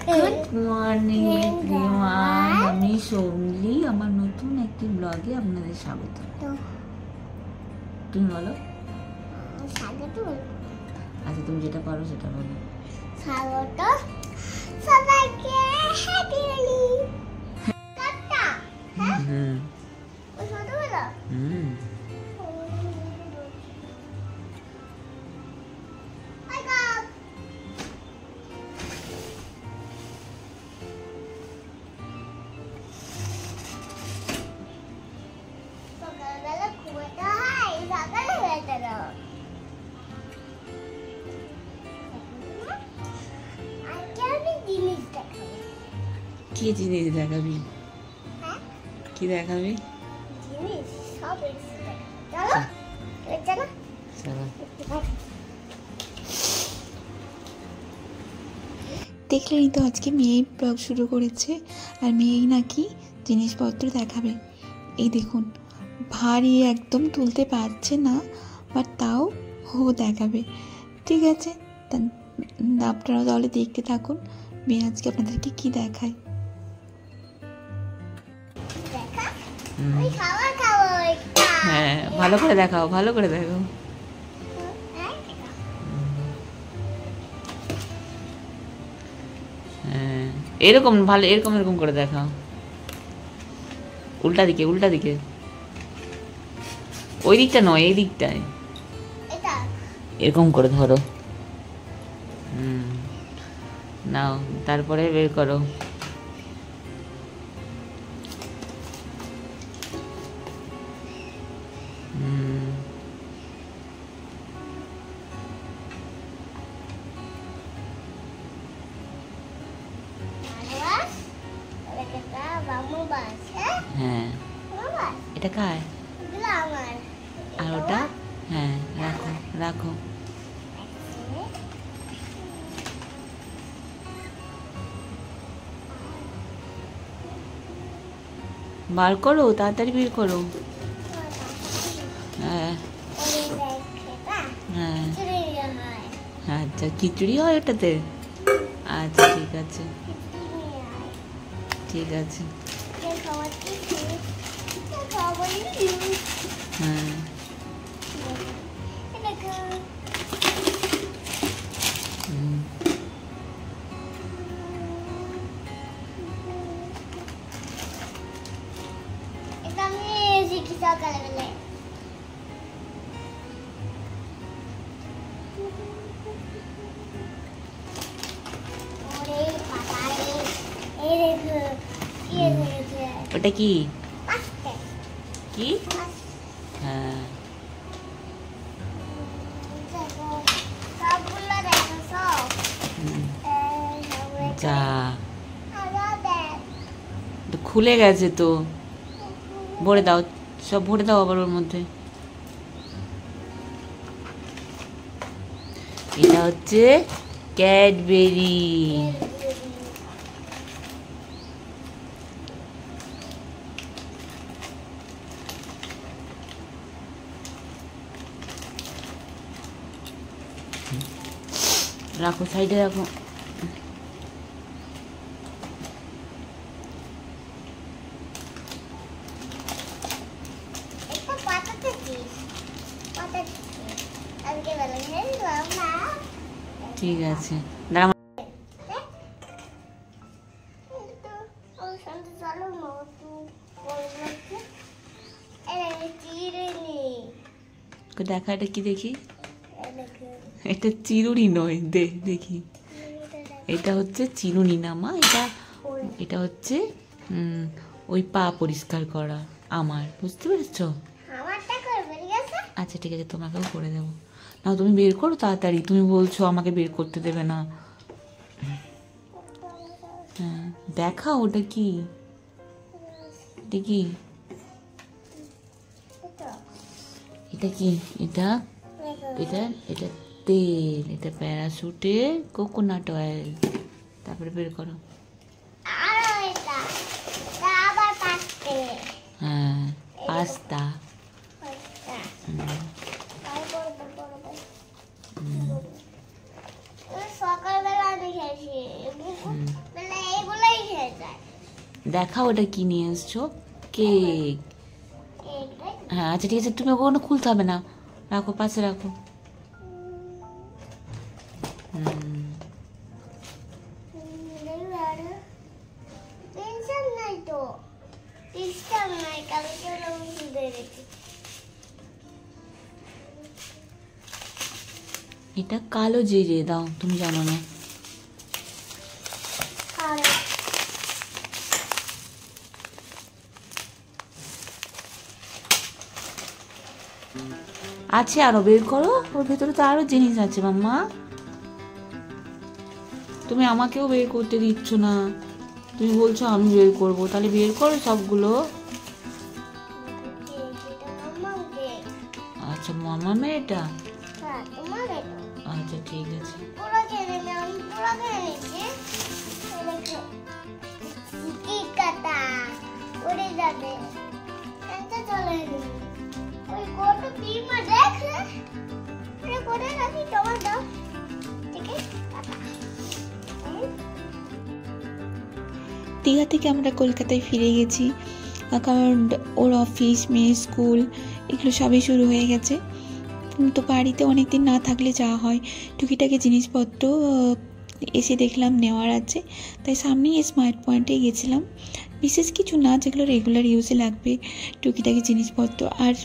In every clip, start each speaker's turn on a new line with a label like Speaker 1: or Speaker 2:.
Speaker 1: Good morning everyone, আমি সোমলি। আমার নতুন একটি ব্লগে আপনাদের স্বাগত। তুমি বলো। আচ্ছা, তুমি যেটা পারো সেটা বলো।
Speaker 2: স্বাগত সবাইকে, হ্যাপি হোলি। কাটা ওই ছোট বলো। সকালবেলা ঘুমাতে হয়, সকালে হয়ে গেল।
Speaker 1: কি জিনিস দেখাবি?
Speaker 2: হ্যাঁ,
Speaker 1: কি দেখাবি?
Speaker 2: জিনিস সব এসে চলো চলো
Speaker 1: চলো।
Speaker 3: দেখলেনই তো, আজকে মেয়েই ব্লগ শুরু করেছে। আর মেয়েই নাকি জিনিসপত্র দেখাবে। এই দেখুন, ভারী একদম তুলতে পারছে না, বাট তাও ও দেখাবে। ঠিক আছে, আপনারা তাহলে দেখতে থাকুন মেয়ে আজকে আপনাদেরকে কি দেখায়।
Speaker 1: হ্যাঁ, ভালো করে দেখাও, ভালো করে দেখাও। হ্যাঁ, এরকম ভালো, এরকম এরকম করে দেখাও। উল্টা দিকে, উল্টা দিকে, ওই দিকটা নয়, এই দিকটায় এরকম করে ধরো। নাও, তারপরে বের করো। হ্যাঁ, এটা কার? আর ওটা? হ্যাঁ, রাখো রাখো। বার করো, তাড়াতাড়ি বের করো। হ্যাঁ হ্যাঁ, আচ্ছা, খিচুড়ি হয় ওটাতে? আচ্ছা, ঠিক আছে ঠিক আছে। হ্যাঁ,
Speaker 2: সকালবেলায়
Speaker 1: ওটা কি কি? হ্যাঁ, যা, খুলে গেছে তো, ভরে দাও, সব ভরে দাও আবার ওর মধ্যে। এটা হচ্ছে ক্যাডবেরি। রাখো, সাইডে রাখো। ঠিক আছে, দাঁড়া। দেখা, এটা কি দেখি? এটা চিরুনি নয়, দেখি। এটা হচ্ছে চিরুনি না মা, এটা এটা হচ্ছে ওই পা পরিষ্কার করা আমার, বুঝতে পেরেছ? আচ্ছা, ঠিক আছে, তোমাকেও করে দেবো। না, তুমি বের করো তাড়াতাড়ি, তুমি বলছো আমাকে বের করতে দেবে না। হ্যাঁ, দেখাও ওটা কি, এটা কি? এটা কি? এটা এটা এটা তেল, এটা প্যারাশুটের কোকোনাট অয়েল। তারপরে বের করো। হ্যাঁ, পাস্তা।
Speaker 2: সকালবেলা আমি খেয়েছি,
Speaker 1: দেখাও ওটা কি নিয়ে এসছো। কেক। হ্যাঁ আচ্ছা ঠিক আছে, তুমি ওখানে খুলতে হবে না, রাখো পাশে রাখো।
Speaker 2: পেনশন নাই তো, সিস্টেম নাই, কালকে আমি শুধু রেখেছি।
Speaker 1: এটা কালো জিরে দাও, তুমি জানো না।
Speaker 2: আর
Speaker 1: আছে আরো, বের করো, ওর ভেতরে তো আরো জিনিস আছে মাম্মা। তুমি আমাকেও বের করতে দিচ্ছ না, তুমি বলছো আমি বের করবো, তাহলে বের করো সবগুলো।
Speaker 2: এটা মাম্মার কেক।
Speaker 1: আচ্ছা মামামের এটা,
Speaker 2: হ্যাঁ তোমার এটা।
Speaker 1: আচ্ছা ঠিক আছে।
Speaker 2: পুরো খেয়ে নে, আমি পুরো খেয়ে নিচ্ছি। এই দেখো, কি কাটা উড়ে যাবে, এটা চলে যাবে। ওই কোটো পিমা দেখ, ওরে করে রাখি তোমার দাও, ঠিক আছে কাটা।
Speaker 3: দীঘা থেকে আমরা কলকাতায় ফিরে গেছি, কারণ ওর অফিস, মেয়ে, স্কুল এগুলো সবই শুরু হয়ে গেছে। তো বাড়িতে অনেক দিন না থাকলে যা হয়, টুকিটাকি জিনিসপত্র এসে দেখলাম নেওয়ার আছে, তাই সামনেই স্মার্ট পয়েন্টে গেছিলাম। বিশেষ কিছু না, যেগুলো রেগুলার ইউজে লাগবে টুকিটাকি জিনিসপত্র। আর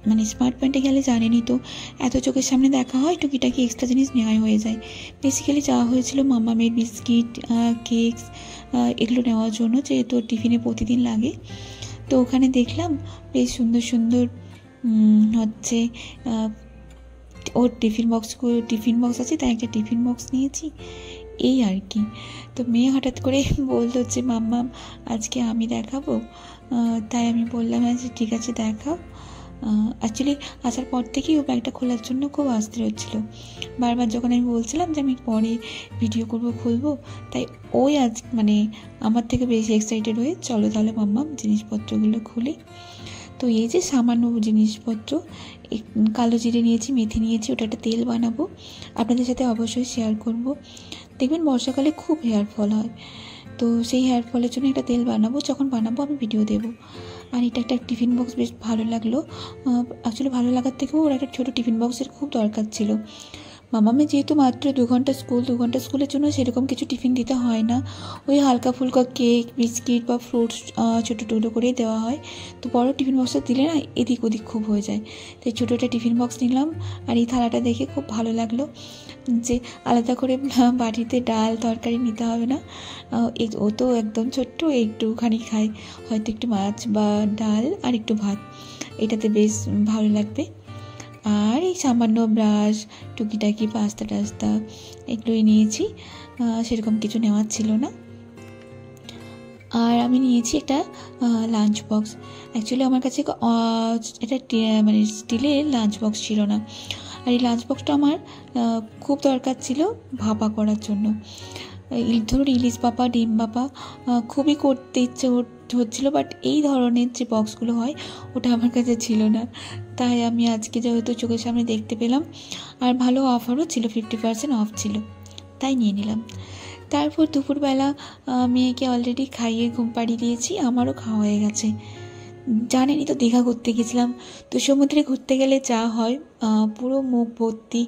Speaker 3: মানে স্মার্ট পয়েন্টে গেলে জানেনই তো, এত চোখের সামনে দেখা হয়, টুকিটাকি এক্সট্রা জিনিস নেওয়াই হয়ে যায়। বেসিক্যালি যাওয়া হয়েছিল মামামের বিস্কিট, কেকস এগুলো নেওয়ার জন্য, যেহেতু টিফিনে প্রতিদিন লাগে। তো ওখানে দেখলাম বেশ সুন্দর সুন্দর হচ্ছে ওর টিফিন বক্স আছে, তাই একটা টিফিন বক্স নিয়েছি, এই আর কি। তো মেয়ে হঠাৎ করে বললো যে মাম্মাম আজকে আমি দেখাবো, তাই আমি বললাম আচ্ছা ঠিক আছে দেখাও। অ্যাকচুয়ালি আসার পর থেকেই ও ব্যাগটা খোলার জন্য খুব আস্তে হচ্ছিলো। বারবার যখন আমি বলছিলাম যে আমি পরে ভিডিও করবো, খুলবো, তাই ওই আজ মানে আমার থেকে বেশি এক্সাইটেড হয়ে চলো তাহলে মাম্মাম জিনিসপত্রগুলো খুলি। তো এই যে সামান্য জিনিসপত্র, কালো জিরে নিয়েছি, মেথি নিয়েছি, ওটা একটা তেল বানাবো, আপনাদের সাথে অবশ্যই শেয়ার করব। দেখবেন বর্ষাকালে খুব হেয়ার ফল হয়, তো সেই হেয়ার ফলের জন্য একটা তেল বানাবো, যখন বানাবো আমি ভিডিও দেবো। আর এটা একটা টিফিন বক্স, বেশ ভালো লাগলো। অ্যাকচুয়ালি ভালো লাগার থেকেও ওর একটা ছোটো টিফিন বক্সের খুব দরকার ছিল। মামামের যেহেতু মাত্র 2 ঘন্টা স্কুলের জন্য সেরকম কিছু টিফিন দিতে হয় না, ওই হালকা ফুলকা কেক, বিস্কিট বা ফ্রুটস ছোটো টুকরো করেই দেওয়া হয়। তো বড় টিফিন বক্সটা দিলে না এদিক ওদিক খুব হয়ে যায়, তাই ছোটো একটা টিফিন বক্স নিলাম। আর এই থালাটা দেখে খুব ভালো লাগলো যে আলাদা করে বাটিতে ডাল তরকারি নিতে হবে না, ও তো একদম ছোট্ট, একটুখানি খায়, হয়তো একটু মাছ বা ডাল আর একটু ভাত, এটাতে বেশ ভালো লাগবে। আর এই সামান্য ব্রাশ, টুকিটাকি পাস্তা টাস্তা এগুলোই নিয়েছি, সেরকম কিছু নেওয়ার ছিল না। আর আমি নিয়েছি একটা লাঞ্চ বক্স। অ্যাকচুয়ালি আমার কাছে এটা মানে স্টিলের লাঞ্চ বক্স ছিল না, আর এই লাঞ্চ বক্সটা আমার খুব দরকার ছিল ভাপা করার জন্য। ধরুন ইলিশ ভাপা, ডিম ভাপা খুবই করতে ইচ্ছে হচ্ছিলো, বাট এই ধরনের যে বক্সগুলো হয় ওটা আমার কাছে ছিল না। তাই আমি আজকে যেহেতু চোখের সামনে দেখতে পেলাম, আর ভালো অফারও ছিল, 50% অফ ছিল, তাই নিয়ে নিলাম। তারপর দুপুরবেলা মেয়েকে অলরেডি খাইয়ে ঘুম পাড়িয়ে দিয়েছি, আমারও খাওয়া হয়ে গেছে। জানেনই তো দীঘা ঘুরতে গেছিলাম, তো সমুদ্রে ঘুরতে গেলে যা হয়, পুরো মুখ ভর্তি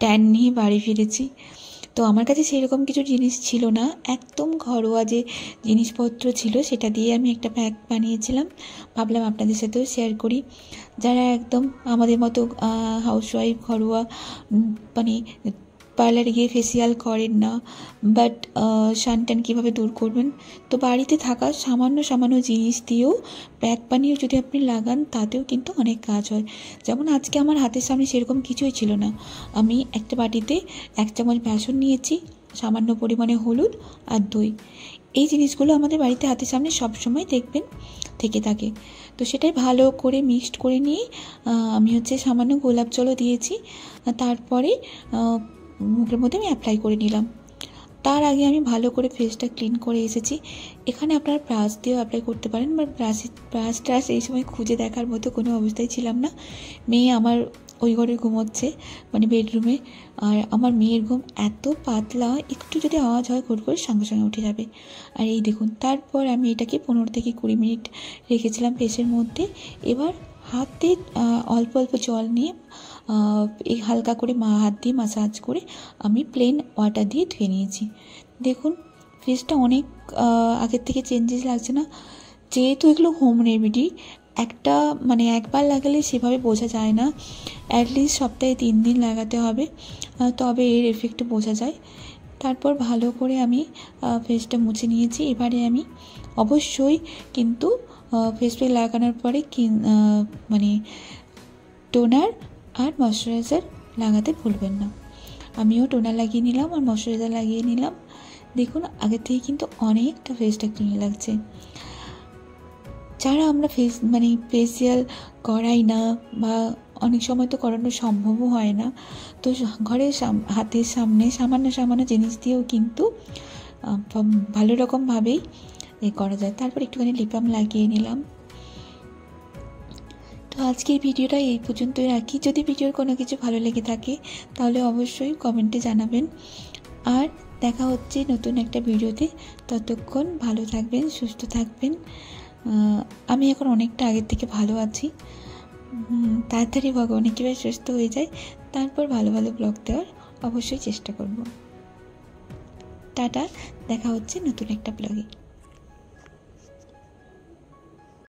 Speaker 3: ট্যান নিয়ে বাড়ি ফিরেছি। তো আমার কাছে সেরকম কিছু জিনিস ছিল না, একদম ঘরোয়া যে জিনিসপত্র ছিল সেটা দিয়ে আমি একটা প্যাক বানিয়েছিলাম, ভাবলাম আপনাদের সাথেও শেয়ার করি। যারা একদম আমাদের মতো হাউসওয়াইফ, ঘরোয়া মানে পার্লারে গিয়ে ফেসিয়াল করেন না, বাট সানট্যান কীভাবে দূর করবেন, তো বাড়িতে থাকা সামান্য জিনিস দিয়েও প্যাক বানিয়েও যদি আপনি লাগান তাতেও কিন্তু অনেক কাজ হয়। যেমন আজকে আমার হাতের সামনে সেরকম কিছুই ছিল না, আমি একটা বাটিতে 1 চামচ বেসন নিয়েছি, সামান্য পরিমাণে হলুদ আর দই, এই জিনিসগুলো আমাদের বাড়িতে হাতের সামনে সবসময় দেখবেন থেকে থাকে। তো সেটাই ভালো করে মিক্সড করে নিয়ে আমি সামান্য গোলাপ জলও দিয়েছি, তারপরে মুখের মধ্যে আমি অ্যাপ্লাই করে নিলাম। তার আগে আমি ভালো করে ফেসটা ক্লিন করে এসেছি। এখানে আপনারা ব্রাশ দিয়েও অ্যাপ্লাই করতে পারেন, বাট ব্রাশ এই সময় খুঁজে দেখার মতো কোনো অবস্থায় ছিলাম না। মেয়ে আমার ওই ঘরে ঘুমোচ্ছে, মানে বেডরুমে। আর আমার মেয়ের ঘুম এত পাতলা, একটু যদি আওয়াজ হয় ঘুর করে সঙ্গে সঙ্গে উঠে যাবে। আর এই দেখুন, তারপর আমি এটাকে 15 থেকে 20 মিনিট রেখেছিলাম ফেসের মধ্যে। এবার হাতে অল্প অল্প জল নিয়ে এই হালকা করে হাত দিয়ে মাসাজ করে আমি প্লেন ওয়াটার দিয়ে ধুয়ে নিয়েছি। দেখুন ফেসটা অনেক আগের থেকে চেঞ্জেস লাগছে না? যেহেতু এগুলো হোম রেমেডি, একটা মানে একবার লাগালে সেভাবে বোঝা যায় না, অ্যাটলিস্ট সপ্তাহে 3 দিন লাগাতে হবে, তবে এর এফেক্ট বোঝা যায়। তারপর ভালো করে আমি ফেসটা মুছে নিয়েছি। এবারে আমি অবশ্যই কিন্তু ফেস প্যাক লাগানোর পরে মানে টোনার আর ময়শ্চারাইজার লাগাতে ভুলবেন না। আমিও টোনার লাগিয়ে নিলাম আর ময়শ্চারাইজার লাগিয়ে নিলাম। দেখুন আগের থেকে কিন্তু অনেকটা ফেসটা ক্লিন লাগছে। যারা আমরা ফেসিয়াল করাই না, বা অনেক সময় তো করানো সম্ভবও হয় না, তো ঘরের হাতের সামনে সামান্য সামান্য জিনিস দিয়েও কিন্তু ভালো রকমভাবেই করা যায়। তারপর একটুখানি লিপ বাম লাগিয়ে নিলাম। তো আজকের ভিডিওটা এই পর্যন্তই রাখি। যদি ভিডিওর কোনো কিছু ভালো লেগে থাকে তাহলে অবশ্যই কমেন্টে জানাবেন। আর দেখা হচ্ছে নতুন একটা ভিডিওতে। ততক্ষণ ভালো থাকবেন, সুস্থ থাকবেন। আমি এখন অনেকটা আগের থেকে ভালো আছি। তাড়াতাড়ি ভগবানের কীভাবে সুস্থ হয়ে যায়, তারপর ভালো ভালো ব্লগ দেওয়ার অবশ্যই চেষ্টা করব। টাটা, দেখা হচ্ছে নতুন একটা ব্লগে।